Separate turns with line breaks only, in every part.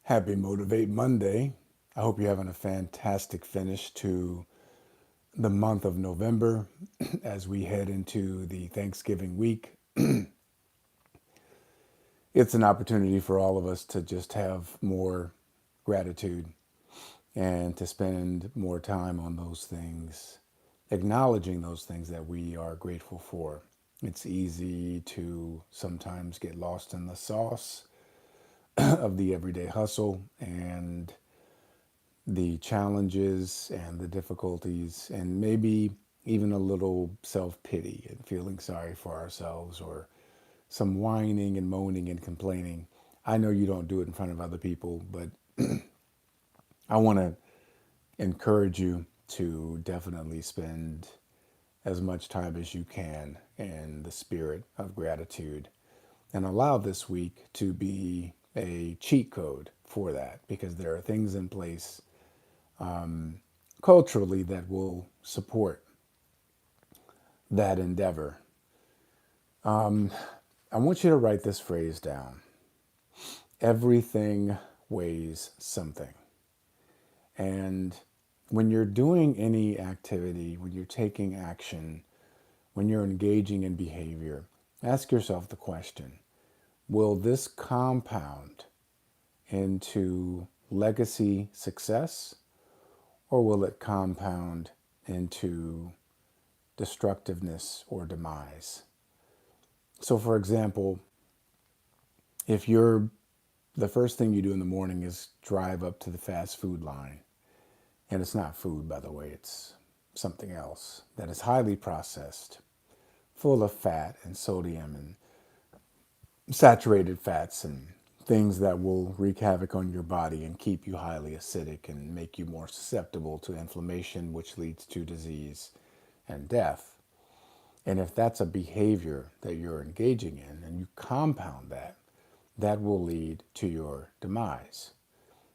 Happy Motivate Monday. I hope you're having a fantastic finish to the month of November as we head into the Thanksgiving week. It's an opportunity for all of us to just have more gratitude and to spend more time on those things, acknowledging those things that we are grateful for. It's easy to sometimes get lost in the sauce of the everyday hustle and the challenges and the difficulties, and maybe even a little self pity and feeling sorry for ourselves or some whining and moaning and complaining. I know you don't do it in front of other people, but I want to encourage you to definitely spend as much time as you can in the spirit of gratitude and allow this week to be a cheat code for that because there are things in place culturally that will support that endeavor. I want you to write this phrase down. Everything weighs something. And when you're doing any activity, when you're taking action, when you're engaging in behavior, ask yourself the question, will this compound into legacy success or will it compound into destructiveness or demise? So, for example, if you're the first thing you do in the morning is drive up to the fast food line, and it's not food, by the way, it's something else that is highly processed, full of fat and sodium and saturated fats and things that will wreak havoc on your body and keep you highly acidic and make you more susceptible to inflammation, which leads to disease and death. And if that's a behavior that you're engaging in and you compound that, that will lead to your demise.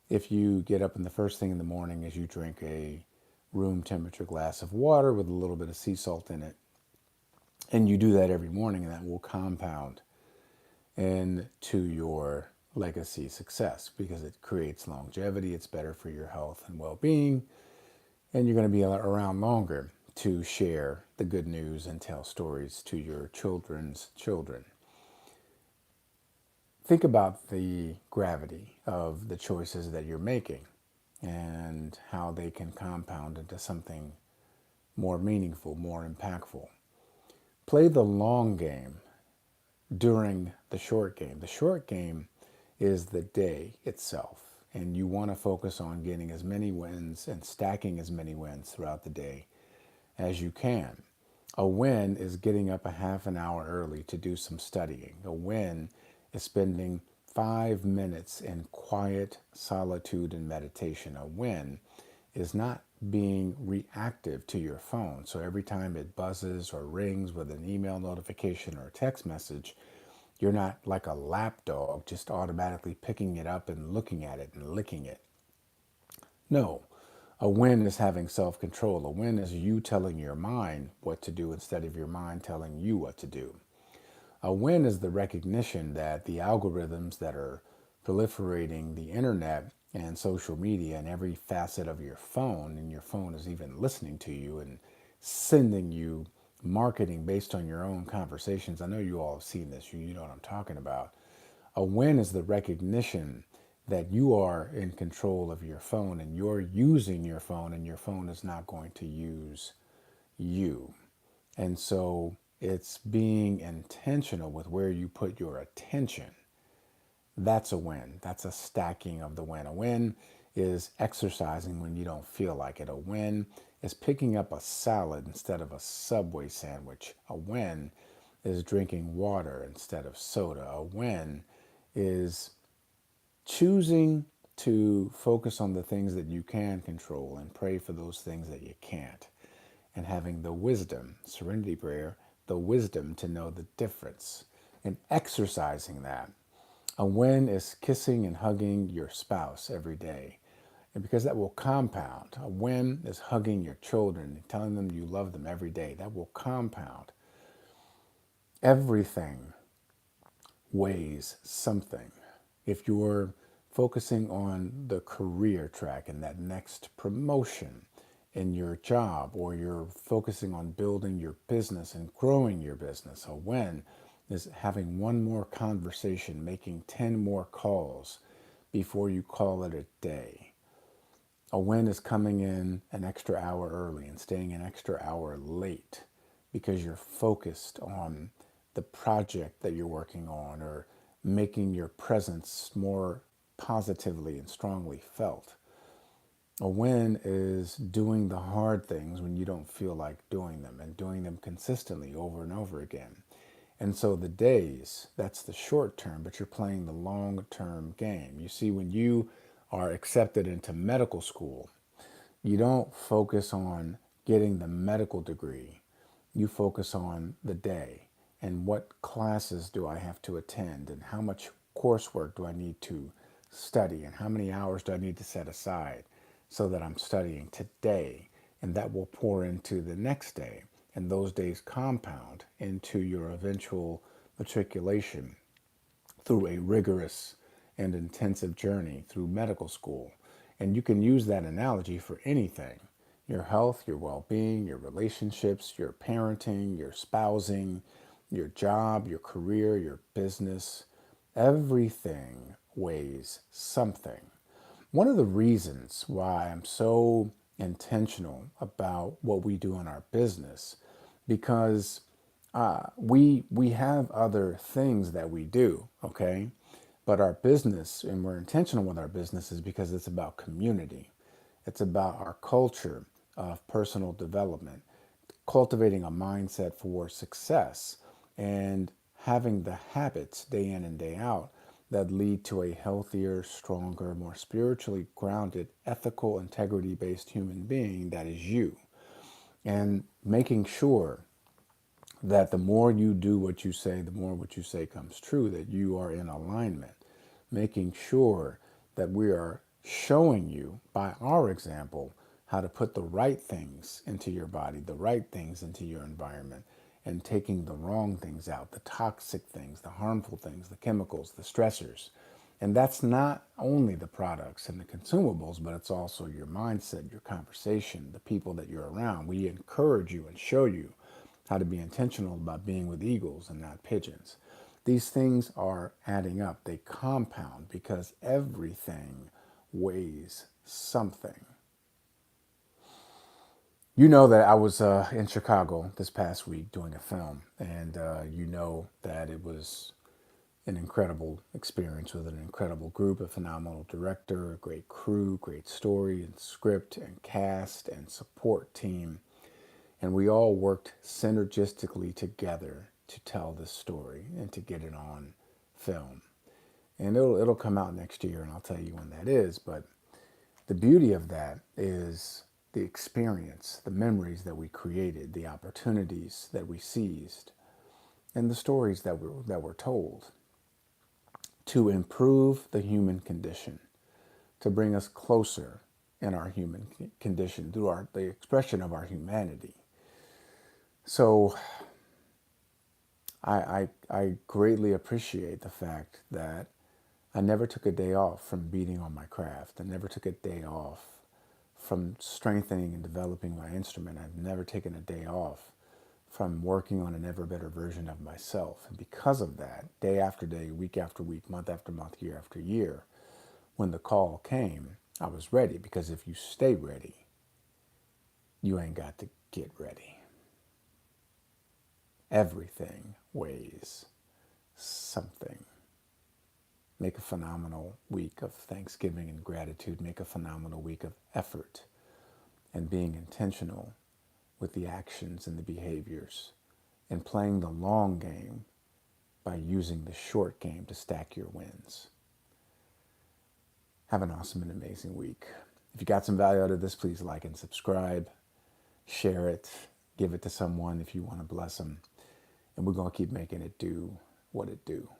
If you get up and the first thing in the morning is you drink a room temperature glass of water with a little bit of sea salt in it, and you do that every morning, and that will compound into your legacy success because it creates longevity, it's better for your health and well-being, and you're going to be around longer to share the good news and tell stories to your children's children. Think about the gravity of the choices that you're making and how they can compound into something more meaningful, more impactful. Play the long game during the short game. The short game is the day itself, and you want to focus on getting as many wins and stacking as many wins throughout the day as you can. A win is getting up a half an hour early to do some studying. A win is spending 5 minutes in quiet solitude and meditation. A win is not being reactive to your phone. So every time it buzzes or rings with an email notification or a text message, you're not like a lap dog just automatically picking it up and looking at it and licking it. No, a win is having self control. A win is you telling your mind what to do instead of your mind telling you what to do. A win is the recognition that the algorithms that are proliferating the internet and social media and every facet of your phone, and your phone is even listening to you and sending you marketing based on your own conversations. I know you all have seen this, you know what I'm talking about. A win is the recognition that you are in control of your phone and you're using your phone, and your phone is not going to use you. And so it's being intentional with where you put your attention. That's a win. That's a stacking of the win. A win is exercising when you don't feel like it. A win is picking up a salad instead of a Subway sandwich. A win is drinking water instead of soda. A win is choosing to focus on the things that you can control and pray for those things that you can't. And having the wisdom, serenity prayer, the wisdom to know the difference and exercising that. A win is kissing and hugging your spouse every day. And because that will compound. A win is hugging your children and telling them you love them every day. That will compound. Everything weighs something. If you're focusing on the career track and that next promotion in your job, or you're focusing on building your business and growing your business. A win is having one more conversation, making 10 more calls before you call it a day. A win is coming in an extra hour early and staying an extra hour late because you're focused on the project that you're working on, or making your presence more positively and strongly felt. A win is doing the hard things when you don't feel like doing them, and doing them consistently over and over again. And so the days, that's the short term, but you're playing the long term game. You see, when you are accepted into medical school, you don't focus on getting the medical degree. You focus on the day and what classes do I have to attend, and how much coursework do I need to study, and how many hours do I need to set aside so that I'm studying today, and that will pour into the next day, and those days compound into your eventual matriculation through a rigorous and intensive journey through medical school. And you can use that analogy for anything: your health, your well being, your relationships, your parenting, your spousing, your job, your career, your business. Everything weighs something. One of the reasons why I'm so intentional about what we do in our business, because we have other things that we do, okay? But our business, and we're intentional with our business, is because it's about community. It's about our culture of personal development, cultivating a mindset for success, and having the habits day in and day out that lead to a healthier, stronger, more spiritually grounded, ethical, integrity based human being that is you. And making sure that the more you do what you say, the more what you say comes true, that you are in alignment. Making sure that we are showing you by our example how to put the right things into your body, the right things into your environment, and taking the wrong things out, the toxic things, the harmful things, the chemicals, the stressors. And that's not only the products and the consumables, but it's also your mindset, your conversation, the people that you're around. We encourage you and show you how to be intentional about being with eagles and not pigeons. These things are adding up. They compound because everything weighs something. You know that I was in Chicago this past week doing a film, and you know that it was an incredible experience with an incredible group, a phenomenal director, a great crew, great story and script and cast and support team. And we all worked synergistically together to tell this story and to get it on film. And it'll come out next year, and I'll tell you when that is. But the beauty of that is the experience, the memories that we created, the opportunities that we seized, and the stories that were told to improve the human condition, to bring us closer in our human condition through the expression of our humanity. So I greatly appreciate the fact that I never took a day off from beating on my craft. I never took a day off from strengthening and developing my instrument. I've never taken a day off from working on an ever better version of myself. And because of that, day after day, week after week, month after month, year after year, when the call came, I was ready. Because if you stay ready, you ain't got to get ready. Everything weighs something. Make a phenomenal week of Thanksgiving and gratitude. Make a phenomenal week of effort and being intentional with the actions and the behaviors, and playing the long game by using the short game to stack your wins. Have an awesome and amazing week. If you got some value out of this, please like and subscribe. Share it. Give it to someone if you want to bless them. And we're going to keep making it do what it do.